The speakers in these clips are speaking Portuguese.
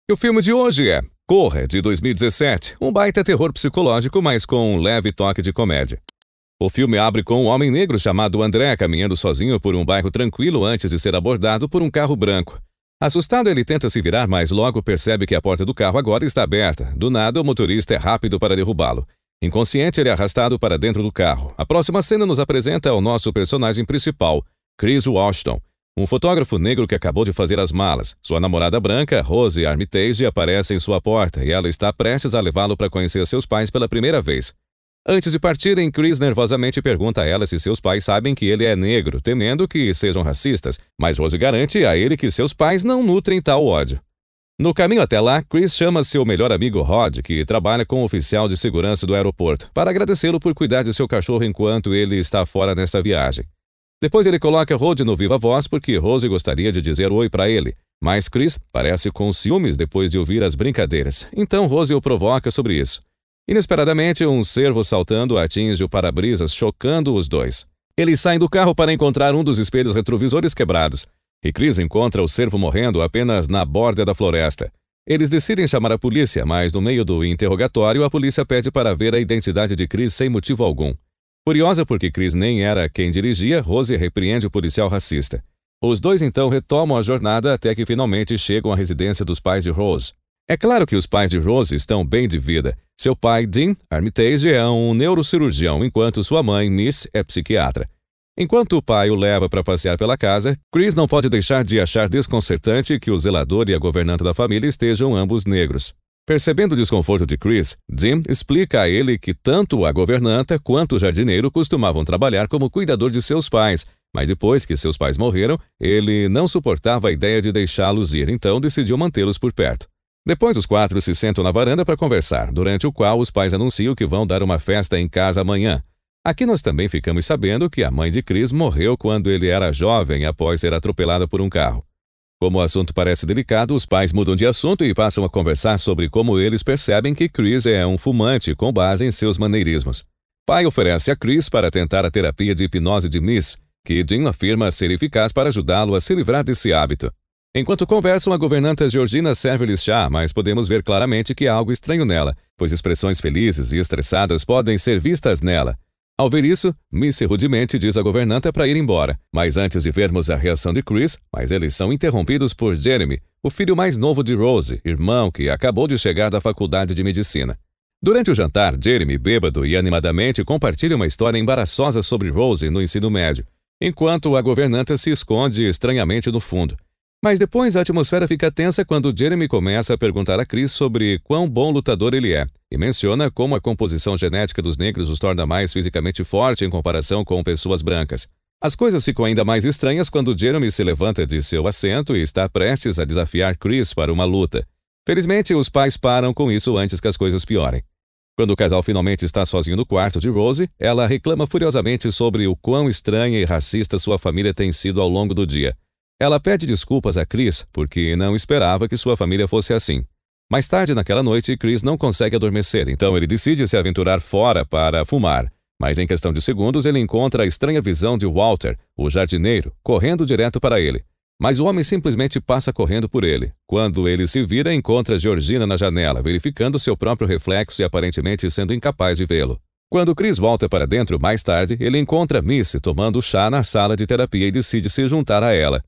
E o filme de hoje é Corra, de 2017, um baita terror psicológico, mas com um leve toque de comédia. O filme abre com um homem negro chamado André caminhando sozinho por um bairro tranquilo antes de ser abordado por um carro branco. Assustado, ele tenta se virar, mas logo percebe que a porta do carro agora está aberta. Do nada, o motorista é rápido para derrubá-lo. Inconsciente, ele é arrastado para dentro do carro. A próxima cena nos apresenta o nosso personagem principal, Chris Washington, um fotógrafo negro que acabou de fazer as malas. Sua namorada branca, Rose Armitage, aparece em sua porta e ela está prestes a levá-lo para conhecer seus pais pela primeira vez. Antes de partirem, Chris nervosamente pergunta a ela se seus pais sabem que ele é negro, temendo que sejam racistas, mas Rose garante a ele que seus pais não nutrem tal ódio. No caminho até lá, Chris chama seu melhor amigo Rod, que trabalha com o oficial de segurança do aeroporto, para agradecê-lo por cuidar de seu cachorro enquanto ele está fora nesta viagem. Depois ele coloca Rod no viva voz porque Rose gostaria de dizer oi para ele, mas Chris parece com ciúmes depois de ouvir as brincadeiras, então Rose o provoca sobre isso. Inesperadamente, um cervo saltando atinge o para-brisas, chocando os dois. Eles saem do carro para encontrar um dos espelhos retrovisores quebrados, e Chris encontra o cervo morrendo apenas na borda da floresta. Eles decidem chamar a polícia, mas no meio do interrogatório a polícia pede para ver a identidade de Chris sem motivo algum. Furiosa porque Chris nem era quem dirigia, Rose repreende o policial racista. Os dois então retomam a jornada até que finalmente chegam à residência dos pais de Rose. É claro que os pais de Rose estão bem de vida. Seu pai, Dean Armitage, é um neurocirurgião, enquanto sua mãe, Miss, é psiquiatra. Enquanto o pai o leva para passear pela casa, Chris não pode deixar de achar desconcertante que o zelador e a governanta da família estejam ambos negros. Percebendo o desconforto de Chris, Dean explica a ele que tanto a governanta quanto o jardineiro costumavam trabalhar como cuidador de seus pais, mas depois que seus pais morreram, ele não suportava a ideia de deixá-los ir, então decidiu mantê-los por perto. Depois os quatro se sentam na varanda para conversar, durante o qual os pais anunciam que vão dar uma festa em casa amanhã. Aqui nós também ficamos sabendo que a mãe de Chris morreu quando ele era jovem após ser atropelada por um carro. Como o assunto parece delicado, os pais mudam de assunto e passam a conversar sobre como eles percebem que Chris é um fumante com base em seus maneirismos. Pai oferece a Chris para tentar a terapia de hipnose de Miss, que Dean afirma ser eficaz para ajudá-lo a se livrar desse hábito. Enquanto conversam, a governanta Georgina serve-lhes chá, mas podemos ver claramente que há algo estranho nela, pois expressões felizes e estressadas podem ser vistas nela. Ao ver isso, Miss rudemente diz à governanta para ir embora, mas antes de vermos a reação de Chris, mas eles são interrompidos por Jeremy, o filho mais novo de Rose, irmão que acabou de chegar da faculdade de medicina. Durante o jantar, Jeremy, bêbado e animadamente, compartilha uma história embaraçosa sobre Rose no ensino médio, enquanto a governanta se esconde estranhamente no fundo. Mas depois a atmosfera fica tensa quando Jeremy começa a perguntar a Chris sobre quão bom lutador ele é, e menciona como a composição genética dos negros os torna mais fisicamente forte em comparação com pessoas brancas. As coisas ficam ainda mais estranhas quando Jeremy se levanta de seu assento e está prestes a desafiar Chris para uma luta. Felizmente, os pais param com isso antes que as coisas piorem. Quando o casal finalmente está sozinho no quarto de Rose, ela reclama furiosamente sobre o quão estranha e racista sua família tem sido ao longo do dia. Ela pede desculpas a Chris porque não esperava que sua família fosse assim. Mais tarde naquela noite, Chris não consegue adormecer, então ele decide se aventurar fora para fumar. Mas em questão de segundos, ele encontra a estranha visão de Walter, o jardineiro, correndo direto para ele. Mas o homem simplesmente passa correndo por ele. Quando ele se vira, encontra Georgina na janela, verificando seu próprio reflexo e aparentemente sendo incapaz de vê-lo. Quando Chris volta para dentro mais tarde, ele encontra Missy tomando chá na sala de terapia e decide se juntar a ela.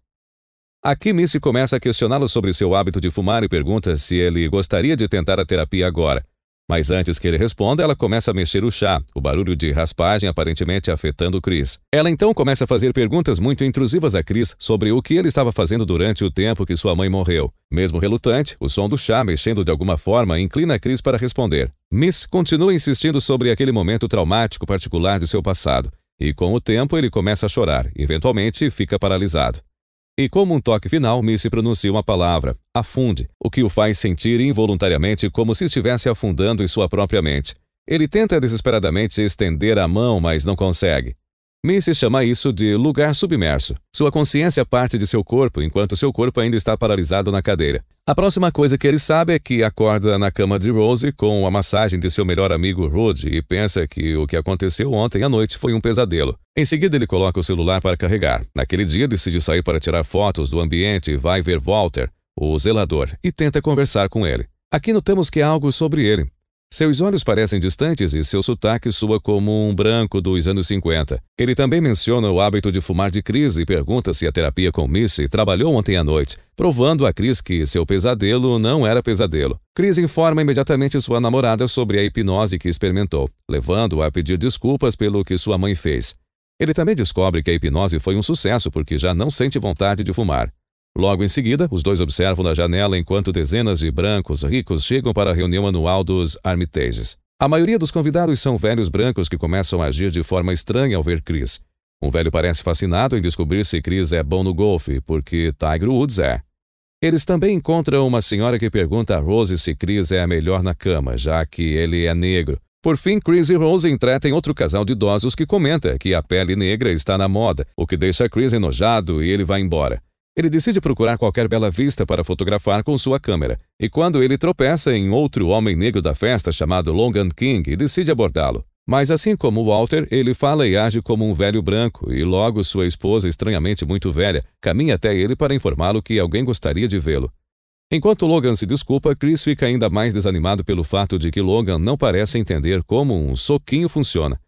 Aqui Missy começa a questioná-lo sobre seu hábito de fumar e pergunta se ele gostaria de tentar a terapia agora. Mas antes que ele responda, ela começa a mexer o chá, o barulho de raspagem aparentemente afetando Chris. Ela então começa a fazer perguntas muito intrusivas a Chris sobre o que ele estava fazendo durante o tempo que sua mãe morreu. Mesmo relutante, o som do chá mexendo de alguma forma inclina Chris para responder. Miss continua insistindo sobre aquele momento traumático particular de seu passado, e com o tempo ele começa a chorar e eventualmente fica paralisado. E como um toque final, Missy pronuncia uma palavra, afunde, o que o faz sentir involuntariamente como se estivesse afundando em sua própria mente. Ele tenta desesperadamente estender a mão, mas não consegue. Missy chama isso de lugar submerso. Sua consciência parte de seu corpo, enquanto seu corpo ainda está paralisado na cadeira. A próxima coisa que ele sabe é que acorda na cama de Rose com a massagem de seu melhor amigo Rudy e pensa que o que aconteceu ontem à noite foi um pesadelo. Em seguida, ele coloca o celular para carregar. Naquele dia, decide sair para tirar fotos do ambiente e vai ver Walter, o zelador, e tenta conversar com ele. Aqui notamos que há algo sobre ele. Seus olhos parecem distantes e seu sotaque soa como um branco dos anos 50. Ele também menciona o hábito de fumar de Chris e pergunta se a terapia com Missy trabalhou ontem à noite, provando a Chris que seu pesadelo não era pesadelo. Chris informa imediatamente sua namorada sobre a hipnose que experimentou, levando-a a pedir desculpas pelo que sua mãe fez. Ele também descobre que a hipnose foi um sucesso porque já não sente vontade de fumar. Logo em seguida, os dois observam da janela enquanto dezenas de brancos ricos chegam para a reunião anual dos Armitages. A maioria dos convidados são velhos brancos que começam a agir de forma estranha ao ver Chris. Um velho parece fascinado em descobrir se Chris é bom no golfe, porque Tiger Woods é. Eles também encontram uma senhora que pergunta a Rose se Chris é a melhor na cama, já que ele é negro. Por fim, Chris e Rose entretem outro casal de idosos que comenta que a pele negra está na moda, o que deixa Chris enojado e ele vai embora. Ele decide procurar qualquer bela vista para fotografar com sua câmera, e quando ele tropeça em outro homem negro da festa chamado Logan King e decide abordá-lo. Mas assim como Walter, ele fala e age como um velho branco, e logo sua esposa, estranhamente muito velha, caminha até ele para informá-lo que alguém gostaria de vê-lo. Enquanto Logan se desculpa, Chris fica ainda mais desanimado pelo fato de que Logan não parece entender como um soquinho funciona.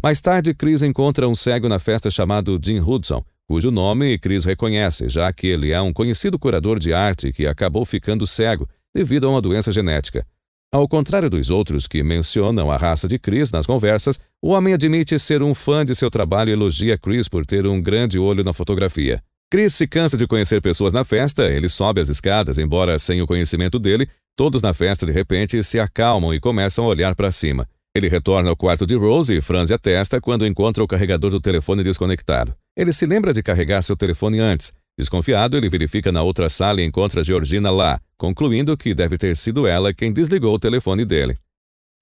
Mais tarde, Chris encontra um cego na festa chamado Jim Hudson, cujo nome Chris reconhece, já que ele é um conhecido curador de arte que acabou ficando cego devido a uma doença genética. Ao contrário dos outros que mencionam a raça de Chris nas conversas, o homem admite ser um fã de seu trabalho e elogia Chris por ter um grande olho na fotografia. Chris se cansa de conhecer pessoas na festa, ele sobe as escadas, embora sem o conhecimento dele, todos na festa de repente se acalmam e começam a olhar para cima. Ele retorna ao quarto de Rose e franze a testa quando encontra o carregador do telefone desconectado. Ele se lembra de carregar seu telefone antes. Desconfiado, ele verifica na outra sala e encontra Georgina lá, concluindo que deve ter sido ela quem desligou o telefone dele.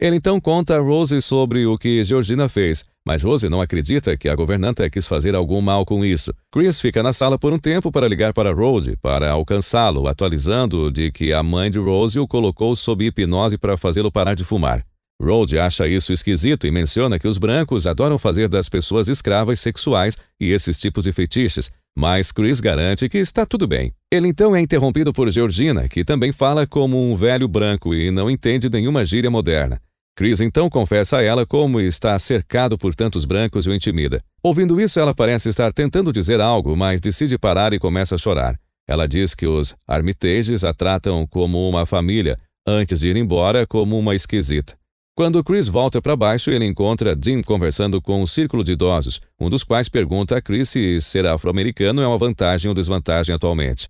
Ele então conta a Rose sobre o que Georgina fez, mas Rose não acredita que a governanta quis fazer algum mal com isso. Chris fica na sala por um tempo para ligar para Rose, para alcançá-lo, atualizando-o de que a mãe de Rose o colocou sob hipnose para fazê-lo parar de fumar. Rose acha isso esquisito e menciona que os brancos adoram fazer das pessoas escravas sexuais e esses tipos de fetiches, mas Chris garante que está tudo bem. Ele então é interrompido por Georgina, que também fala como um velho branco e não entende nenhuma gíria moderna. Chris então confessa a ela como está cercado por tantos brancos e o intimida. Ouvindo isso, ela parece estar tentando dizer algo, mas decide parar e começa a chorar. Ela diz que os Armitages a tratam como uma família, antes de ir embora como uma esquisita. Quando Chris volta para baixo, ele encontra Jim conversando com um círculo de idosos, um dos quais pergunta a Chris se ser afro-americano é uma vantagem ou desvantagem atualmente.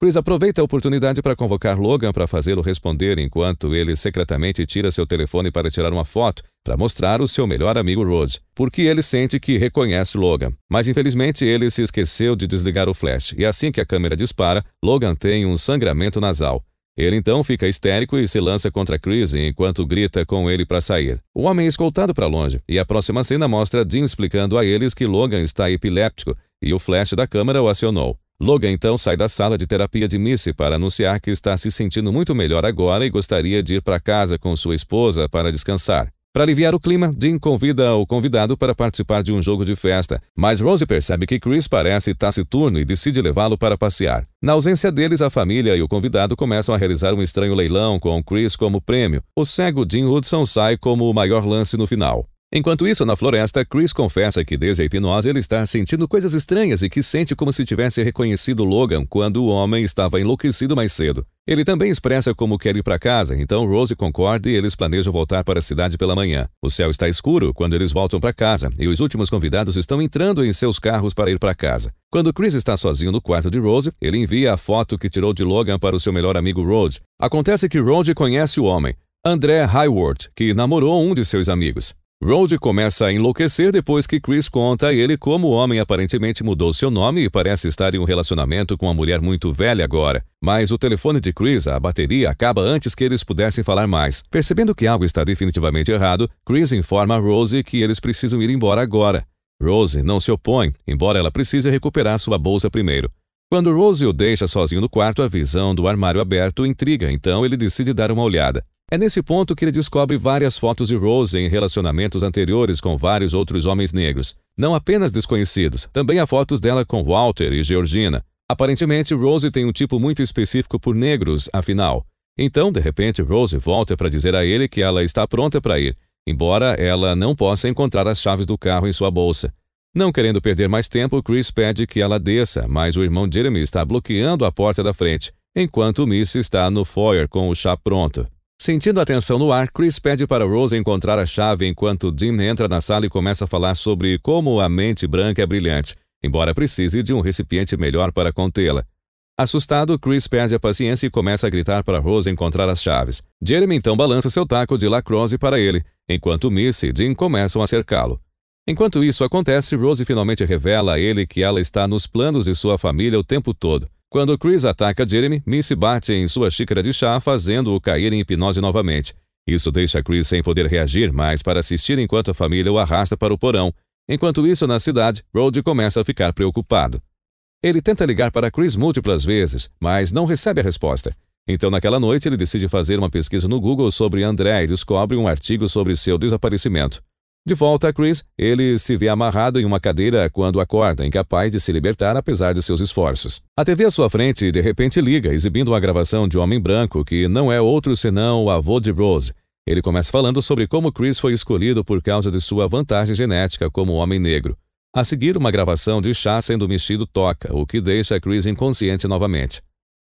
Chris aproveita a oportunidade para convocar Logan para fazê-lo responder enquanto ele secretamente tira seu telefone para tirar uma foto para mostrar o seu melhor amigo Rose, porque ele sente que reconhece Logan. Mas infelizmente ele se esqueceu de desligar o flash, e assim que a câmera dispara, Logan tem um sangramento nasal. Ele então fica histérico e se lança contra Chris enquanto grita com ele para sair. O homem é escoltado para longe, e a próxima cena mostra Jim explicando a eles que Logan está epiléptico e o flash da câmera o acionou. Logan então sai da sala de terapia de Missy para anunciar que está se sentindo muito melhor agora e gostaria de ir para casa com sua esposa para descansar. Para aliviar o clima, Jim convida o convidado para participar de um jogo de festa, mas Rose percebe que Chris parece taciturno e decide levá-lo para passear. Na ausência deles, a família e o convidado começam a realizar um estranho leilão com Chris como prêmio. O cego Jim Hudson sai como o maior lance no final. Enquanto isso, na floresta, Chris confessa que desde a hipnose ele está sentindo coisas estranhas e que sente como se tivesse reconhecido Logan quando o homem estava enlouquecido mais cedo. Ele também expressa como quer ir para casa, então Rose concorda e eles planejam voltar para a cidade pela manhã. O céu está escuro quando eles voltam para casa e os últimos convidados estão entrando em seus carros para ir para casa. Quando Chris está sozinho no quarto de Rose, ele envia a foto que tirou de Logan para o seu melhor amigo Rose. Acontece que Rose conhece o homem, André Highworth, que namorou um de seus amigos. Rose começa a enlouquecer depois que Chris conta a ele como o homem aparentemente mudou seu nome e parece estar em um relacionamento com uma mulher muito velha agora. Mas o telefone de Chris, a bateria, acaba antes que eles pudessem falar mais. Percebendo que algo está definitivamente errado, Chris informa a Rose que eles precisam ir embora agora. Rose não se opõe, embora ela precise recuperar sua bolsa primeiro. Quando Rose o deixa sozinho no quarto, a visão do armário aberto o intriga, então ele decide dar uma olhada. É nesse ponto que ele descobre várias fotos de Rose em relacionamentos anteriores com vários outros homens negros. Não apenas desconhecidos, também há fotos dela com Walter e Georgina. Aparentemente, Rose tem um tipo muito específico por negros, afinal. Então, de repente, Rose volta para dizer a ele que ela está pronta para ir, embora ela não possa encontrar as chaves do carro em sua bolsa. Não querendo perder mais tempo, Chris pede que ela desça, mas o irmão Jeremy está bloqueando a porta da frente, enquanto Missy está no foyer com o chá pronto. Sentindo a tensão no ar, Chris pede para Rose encontrar a chave enquanto Jim entra na sala e começa a falar sobre como a mente branca é brilhante, embora precise de um recipiente melhor para contê-la. Assustado, Chris perde a paciência e começa a gritar para Rose encontrar as chaves. Jeremy então balança seu taco de lacrosse para ele, enquanto Missy e Jim começam a cercá-lo. Enquanto isso acontece, Rose finalmente revela a ele que ela está nos planos de sua família o tempo todo. Quando Chris ataca Jeremy, Missy bate em sua xícara de chá, fazendo-o cair em hipnose novamente. Isso deixa Chris sem poder reagir, mas para assistir enquanto a família o arrasta para o porão. Enquanto isso, na cidade, Rhodey começa a ficar preocupado. Ele tenta ligar para Chris múltiplas vezes, mas não recebe a resposta. Então, naquela noite, ele decide fazer uma pesquisa no Google sobre André e descobre um artigo sobre seu desaparecimento. De volta a Chris, ele se vê amarrado em uma cadeira quando acorda, incapaz de se libertar apesar de seus esforços. A TV à sua frente de repente liga, exibindo uma gravação de um homem branco que não é outro senão o avô de Rose. Ele começa falando sobre como Chris foi escolhido por causa de sua vantagem genética como homem negro. A seguir, uma gravação de chá sendo mexido toca, o que deixa Chris inconsciente novamente.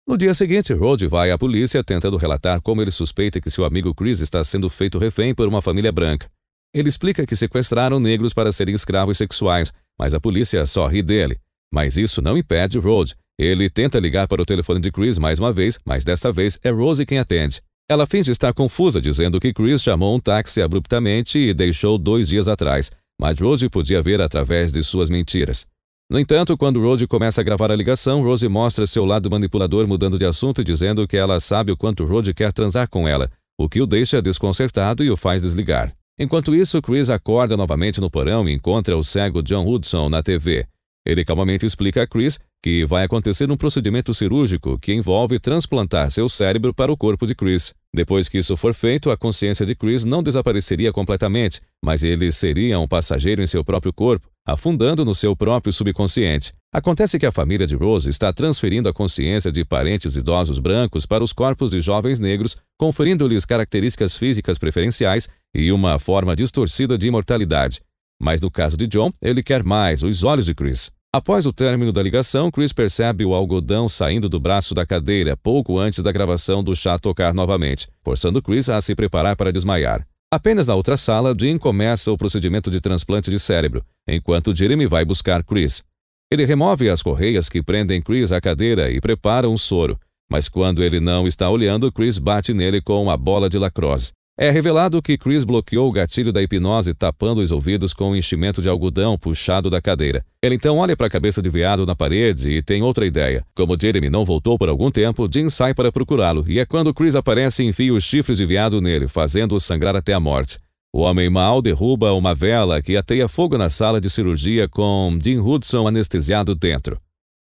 No dia seguinte, Rhodey vai à polícia tentando relatar como ele suspeita que seu amigo Chris está sendo feito refém por uma família branca. Ele explica que sequestraram negros para serem escravos sexuais, mas a polícia só ri dele. Mas isso não impede Rhodey. Ele tenta ligar para o telefone de Chris mais uma vez, mas desta vez é Rose quem atende. Ela finge estar confusa, dizendo que Chris chamou um táxi abruptamente e deixou 2 dias atrás, mas Rose podia ver através de suas mentiras. No entanto, quando Rose começa a gravar a ligação, Rose mostra seu lado manipulador mudando de assunto e dizendo que ela sabe o quanto Rose quer transar com ela, o que o deixa desconcertado e o faz desligar. Enquanto isso, Chris acorda novamente no porão e encontra o cego John Hudson na TV. Ele calmamente explica a Chris que vai acontecer um procedimento cirúrgico que envolve transplantar seu cérebro para o corpo de Chris. Depois que isso for feito, a consciência de Chris não desapareceria completamente, mas ele seria um passageiro em seu próprio corpo, afundando no seu próprio subconsciente. Acontece que a família de Rose está transferindo a consciência de parentes idosos brancos para os corpos de jovens negros, conferindo-lhes características físicas preferenciais e uma forma distorcida de imortalidade. Mas no caso de John, ele quer mais, os olhos de Chris. Após o término da ligação, Chris percebe o algodão saindo do braço da cadeira pouco antes da gravação do chá tocar novamente, forçando Chris a se preparar para desmaiar. Apenas na outra sala, Jim começa o procedimento de transplante de cérebro, enquanto Jeremy vai buscar Chris. Ele remove as correias que prendem Chris à cadeira e prepara um soro, mas quando ele não está olhando, Chris bate nele com uma bola de lacrosse. É revelado que Chris bloqueou o gatilho da hipnose tapando os ouvidos com um enchimento de algodão puxado da cadeira. Ele então olha para a cabeça de veado na parede e tem outra ideia. Como Jeremy não voltou por algum tempo, Jim sai para procurá-lo, e é quando Chris aparece e enfia os chifres de veado nele, fazendo-o sangrar até a morte. O homem mau derruba uma vela que ateia fogo na sala de cirurgia com Jim Hudson anestesiado dentro.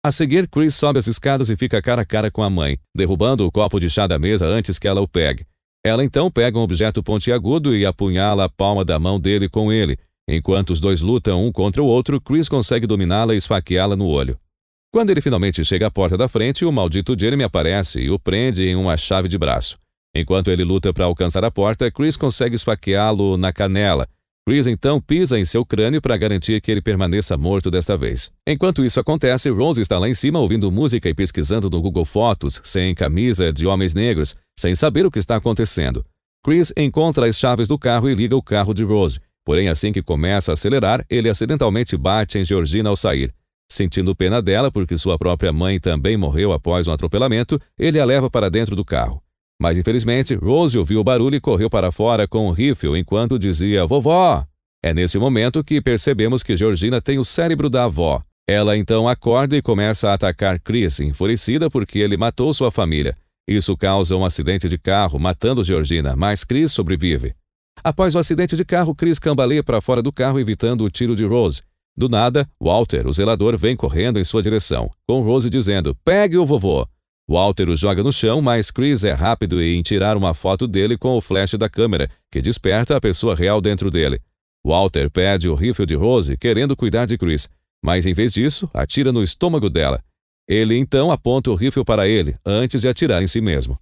A seguir, Chris sobe as escadas e fica cara a cara com a mãe, derrubando o copo de chá da mesa antes que ela o pegue. Ela então pega um objeto pontiagudo e apunhala a palma da mão dele com ele. Enquanto os dois lutam um contra o outro, Chris consegue dominá-la e esfaqueá-la no olho. Quando ele finalmente chega à porta da frente, o maldito Jeremy aparece e o prende em uma chave de braço. Enquanto ele luta para alcançar a porta, Chris consegue esfaqueá-lo na canela. Chris então pisa em seu crânio para garantir que ele permaneça morto desta vez. Enquanto isso acontece, Rose está lá em cima ouvindo música e pesquisando no Google Fotos, sem camisa de homens negros, sem saber o que está acontecendo. Chris encontra as chaves do carro e liga o carro de Rose. Porém, assim que começa a acelerar, ele acidentalmente bate em Georgina ao sair. Sentindo pena dela porque sua própria mãe também morreu após um atropelamento, ele a leva para dentro do carro. Mas infelizmente, Rose ouviu o barulho e correu para fora com um rifle enquanto dizia "Vovó!". É nesse momento que percebemos que Georgina tem o cérebro da avó. Ela então acorda e começa a atacar Chris, enfurecida porque ele matou sua família. Isso causa um acidente de carro, matando Georgina, mas Chris sobrevive. Após o acidente de carro, Chris cambaleia para fora do carro, evitando o tiro de Rose. Do nada, Walter, o zelador, vem correndo em sua direção, com Rose dizendo "Pegue o vovô!". Walter o joga no chão, mas Chris é rápido em tirar uma foto dele com o flash da câmera, que desperta a pessoa real dentro dele. Walter pede o rifle de Rose, querendo cuidar de Chris, mas em vez disso, atira no estômago dela. Ele então aponta o rifle para ele, antes de atirar em si mesmo.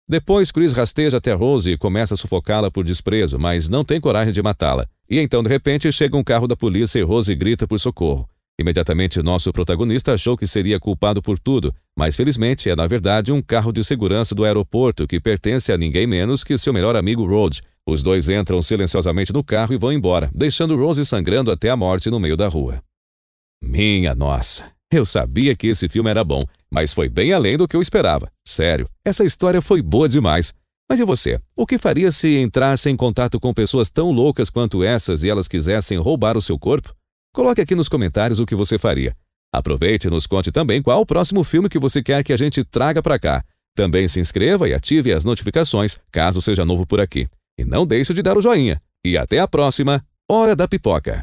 Depois, Chris rasteja até Rose e começa a sufocá-la por desprezo, mas não tem coragem de matá-la. E então, de repente, chega um carro da polícia e Rose grita por socorro. Imediatamente, nosso protagonista achou que seria culpado por tudo, mas felizmente é, na verdade, um carro de segurança do aeroporto que pertence a ninguém menos que seu melhor amigo Rhodes. Os dois entram silenciosamente no carro e vão embora, deixando Rose sangrando até a morte no meio da rua. Minha nossa! Eu sabia que esse filme era bom, mas foi bem além do que eu esperava. Sério, essa história foi boa demais. Mas e você? O que faria se entrasse em contato com pessoas tão loucas quanto essas e elas quisessem roubar o seu corpo? Coloque aqui nos comentários o que você faria. Aproveite e nos conte também qual o próximo filme que você quer que a gente traga para cá. Também se inscreva e ative as notificações, caso seja novo por aqui. E não deixe de dar o joinha. E até a próxima Hora da Pipoca.